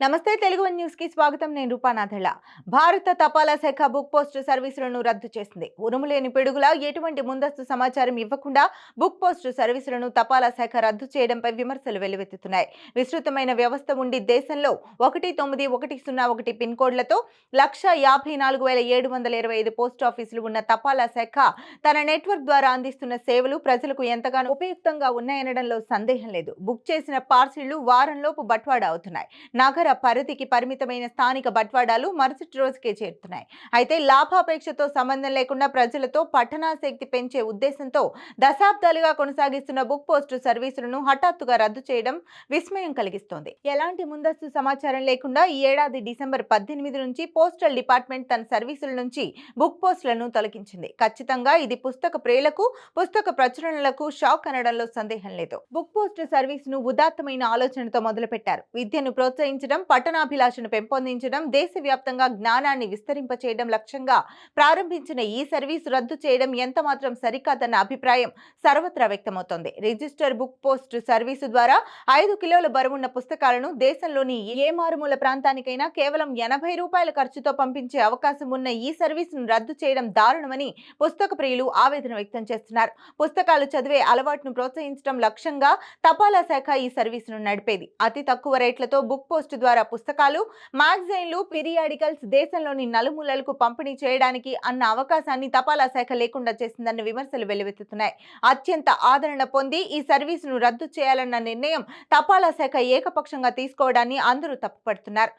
నమస్తే Telugu one news కి స్వాగతం. నేను రూపానాథళ్ళ. భారత తపాలా శాఖ బుక్ పోస్ట్ సర్వీసులను రద్దు చేసింది. ఉరుములేని పిడుగులా ఎటువంటి ముందస్తు సమాచారం ఇవ్వకుండా బుక్ పోస్ట్ సర్వీసులను తపాలా శాఖ రద్దు చేయడంపై విమర్శలు వెల్లువెత్తుతున్నాయి. విస్తృతమైన వ్యవస్థ ఉండి దేశంలో 191001 పిన్ కోడ్లతో 1,54,725 పోస్ట్ ఆఫీసులు ఉన్న తపాలా శాఖ తన నెట్వర్క్ ద్వారా అందిస్తున్న సేవలు ప్రజలకు ఎంతగానో ఉపయుక్తంగా ఉన్నాయనడంలో సందేహం లేదు. బుక్ చేసిన పార్సిళ్లు వారంలోపు బట్వాడా అవుతున్నాయి. నగర పరిధికి పరిమితమైన స్థానిక బట్వాడాలు మరుసటి రోజుకే చేరుతున్నాయి. అయితే లాభాపేక్షతో సంబంధం లేకుండా ప్రజలతో పఠనాశక్తి పెంచే ఉద్దేశంతో దశాబ్దాలుగా కొనసాగిస్తున్న బుక్ పోస్ట్ సర్వీసులను హఠాత్తుగా రద్దు చేయడం విస్మయం కలిగిస్తోంది. ఎలాంటి ముందస్తు సమాచారం లేకుండా ఈ ఏడాది డిసెంబర్ 18 నుంచి పోస్టల్ డిపార్ట్మెంట్ తన సర్వీసుల నుంచి బుక్ పోస్టులను తొలగించింది. ఖచ్చితంగా ఇది పుస్తక ప్రియులకు, పుస్తక ప్రచురణలకు షాక్ అనడంలో సందేహం లేదు. బుక్ పోస్ట్ సర్వీసును ఉదాత్తమైన ఆలోచనతో మొదలుపెట్టారు. విద్యను ప్రోత్సహించడం, పట్టణాభిలాషను పెంపొందించడం, దేశవ్యాప్తంగా జ్ఞానాన్ని విస్తరింపచేయడం లక్ష్యంగా ప్రారంభించిన ఈ సర్వీసు రద్దు చేయడం ఎంత మాత్రం సరికాదన్న అభిప్రాయం సర్వత్రా వ్యక్తమవుతోంది. రిజిస్టర్ బుక్ పోస్ట్ సర్వీసు ద్వారా 5 కిలోల బరువున్న పుస్తకాలను దేశంలోని ఏ మారుమూల ప్రాంతానికైనా కేవలం 80 రూపాయల ఖర్చుతో పంపించే అవకాశం ఉన్న ఈ సర్వీసును రద్దు చేయడం దారుణమని పుస్తక ప్రియులు ఆవేదన వ్యక్తం చేస్తున్నారు. పుస్తకాలు చదివే అలవాటును ప్రోత్సహించడం లక్ష్యంగా తపాలా శాఖ ఈ సర్వీసును నడిపేది. అతి తక్కువ రేట్లతో బుక్ పోస్ట్ ద్వారా పుస్తకాలు, మ్యాగజైన్లు, పీరియాడికల్స్ దేశంలోని నలుమూలలకు పంపిణీ చేయడానికి అన్న అవకాశాన్ని తపాలా శాఖ లేకుండా చేసిందన్న విమర్శలు వెల్లువెత్తుతున్నాయి. అత్యంత ఆదరణ పొంది ఈ సర్వీసును రద్దు చేయాలన్న నిర్ణయం తపాలా శాఖ ఏకపక్షంగా తీసుకోవడాన్ని అందరూ తప్పుపడుతున్నారు.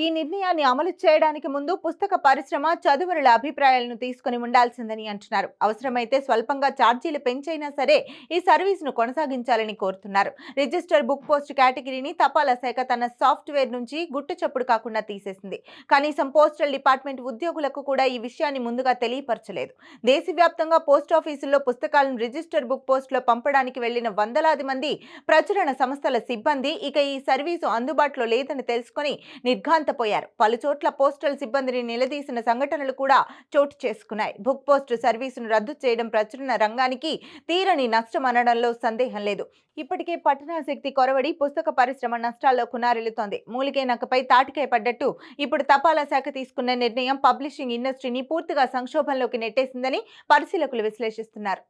ఈ నిర్ణయాన్ని అమలు చేయడానికి ముందు పుస్తక పరిశ్రమ, చదువరుల అభిప్రాయాలను తీసుకుని ఉండాల్సిందని అంటున్నారు. అవసరమైతే స్వల్పంగా ఛార్జీలు పెంచైనా సరే ఈ సర్వీసును కొనసాగించాలని కోరుతున్నారు. రిజిస్టర్ బుక్ పోస్ట్ కేటగిరీని తపాలా శాఖ తన సాఫ్ట్వేర్ నుంచి గుట్టు చప్పుడు కాకుండా తీసేసింది. కనీసం పోస్టల్ డిపార్ట్మెంట్ ఉద్యోగులకు కూడా ఈ విషయాన్ని ముందుగా తెలియపరచలేదు. దేశవ్యాప్తంగా పోస్ట్ ఆఫీసుల్లో పుస్తకాలను రిజిస్టర్ బుక్ పోస్ట్ లో పంపడానికి వెళ్లిన వందలాది మంది ప్రచురణ సంస్థల సిబ్బంది ఇక ఈ సర్వీసు అందుబాటులో లేదని తెలుసుకుని నిర్ఘాంతపోయారు. పలుచోట్ల పోస్టల్ సిబ్బందిని నిలదీసిన సంఘటనలు కూడా చోటు చేసుకున్నాయి. బుక్ పోస్ట్ సర్వీసును రద్దు చేయడం ప్రచురణ రంగానికి తీరని నష్టం అనడంలో సందేహం లేదు. ఇప్పటికే పట్టణాశక్తి కొరవడి పుస్తక పరిశ్రమ నష్టాల్లో కునారిల్లుతోంది. మూలిగే నక్కపై తాటికాయ పడ్డట్టు ఇప్పుడు తపాలా శాఖ తీసుకున్న నిర్ణయం పబ్లిషింగ్ ఇండస్ట్రీని పూర్తిగా సంక్షోభంలోకి నెట్టేసిందని పరిశీలకులు విశ్లేషిస్తున్నారు.